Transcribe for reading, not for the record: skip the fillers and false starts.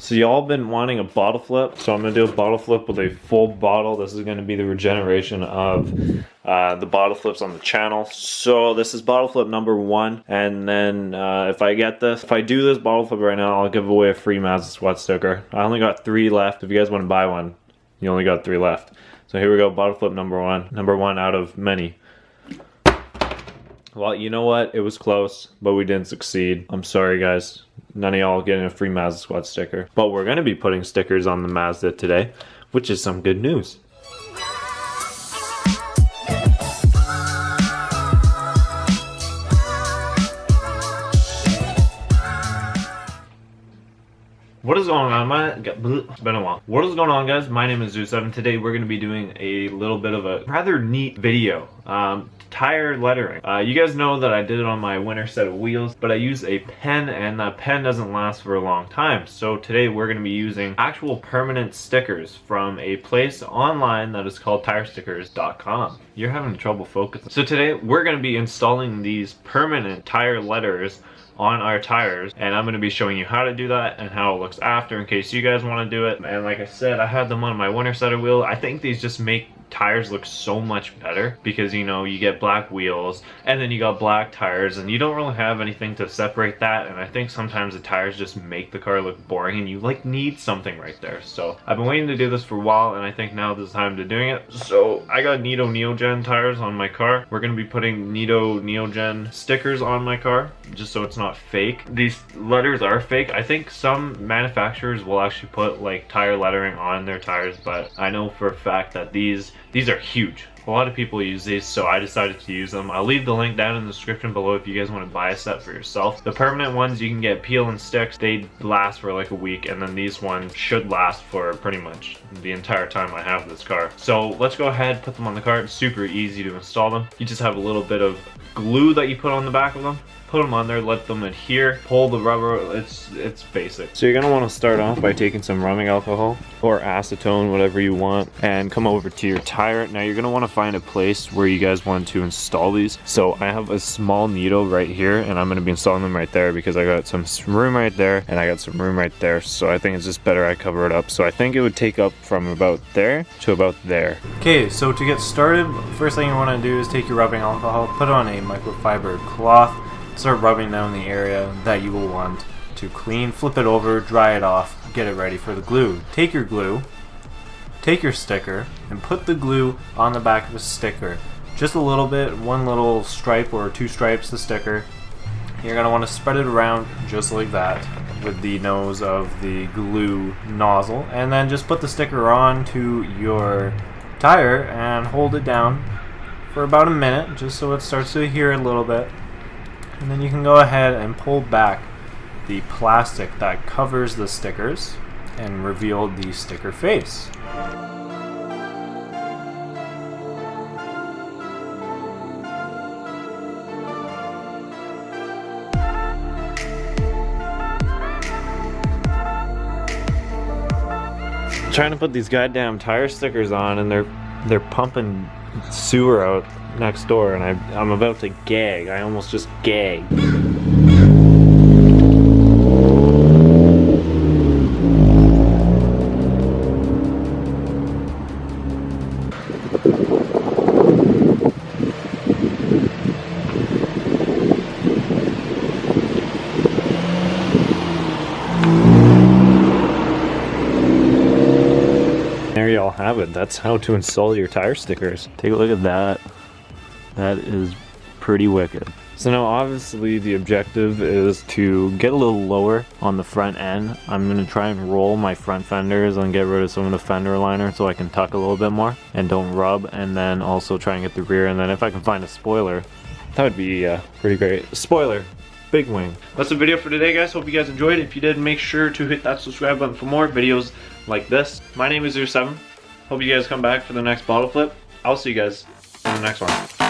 So y'all been wanting a bottle flip, so I'm gonna do a bottle flip with a full bottle. This is gonna be the regeneration of the bottle flips on the channel. So this is bottle flip number 1, and then if I do this bottle flip right now, I'll give away a free Mazda Sweat sticker. I only got 3 left. If you guys want to buy one, you only got 3 left. So here we go, bottle flip number 1 out of many. Well, you know what? It was close, but we didn't succeed. I'm sorry, guys. None of y'all getting a free Mazda Squad sticker. But we're going to be putting stickers on the Mazda today, which is some good news. What is going on, it's been a while. What is going on, guys? My name is Zoo7. Today we're going to be doing a little bit of a rather neat video. Tire lettering. You guys know that I did it on my winter set of wheels, but I use a pen, and that pen doesn't last for a long time. So today we're going to be using actual permanent stickers from a place online that is called tirestickers.com. You're having trouble focusing. So today we're going to be installing these permanent tire letters on our tires, and I'm going to be showing you how to do that and how it looks after, in case you guys want to do it. And like I said, I had them on my winter set of wheel. I think these just make tires look so much better, because you know, you get black wheels and then you got black tires, and you don't really have anything to separate that. And I think sometimes the tires just make the car look boring, and you like need something right there. So I've been waiting to do this for a while, and I think now is the time to doing it. So I got Nito Neogen tires on my car. We're going to be putting Nito Neogen stickers on my car, just so it's not fake. These letters are fake. I think some manufacturers will actually put like tire lettering on their tires, but I know for a fact that these are huge. A lot of people use these, so I decided to use them. I'll leave the link down in the description below if you guys want to buy a set for yourself. The permanent ones you can get peel and sticks. They last for like a week, and then these ones should last for pretty much the entire time I have this car. So let's go ahead, put them on the car. It's super easy to install them. You just have a little bit of glue that you put on the back of them. Put them on there, let them adhere, pull the rubber. It's basic. So you're gonna want to start off by taking some rubbing alcohol or acetone, whatever you want, and come over to your tire. Now you're gonna want to find a place where you guys want to install these. So I have a small needle right here, and I'm gonna be installing them right there because I got some room right there and I got some room right there. So I think it's just better I cover it up. So I think it would take up from about there to about there. Okay, so to get started, first thing you want to do is take your rubbing alcohol, put it on a microfiber cloth. Start rubbing down the area that you will want to clean, flip it over, dry it off, get it ready for the glue. Take your glue, take your sticker, and put the glue on the back of the sticker. Just a little bit, 1 little stripe or 2 stripes of sticker. You're going to want to spread it around just like that with the nose of the glue nozzle, and then just put the sticker onto your tire and hold it down for about a minute, just so it starts to adhere a little bit. And then you can go ahead and pull back the plastic that covers the stickers and reveal the sticker face. I'm trying to put these goddamn tire stickers on, and they're pumping sewer out next door, and I'm about to gag. I almost just gagged. There y'all have it. That's how to install your tire stickers. Take a look at that. That is pretty wicked. So now obviously the objective is to get a little lower on the front end. I'm going to try and roll my front fenders and get rid of some of the fender liner so I can tuck a little bit more and don't rub, and then also try and get the rear, and then if I can find a spoiler, that would be pretty great. Spoiler, big wing. That's the video for today, guys. Hope you guys enjoyed. If you did, make sure to hit that subscribe button for more videos like this. My name is Zoo7. Hope you guys come back for the next bottle flip. I'll see you guys in the next one.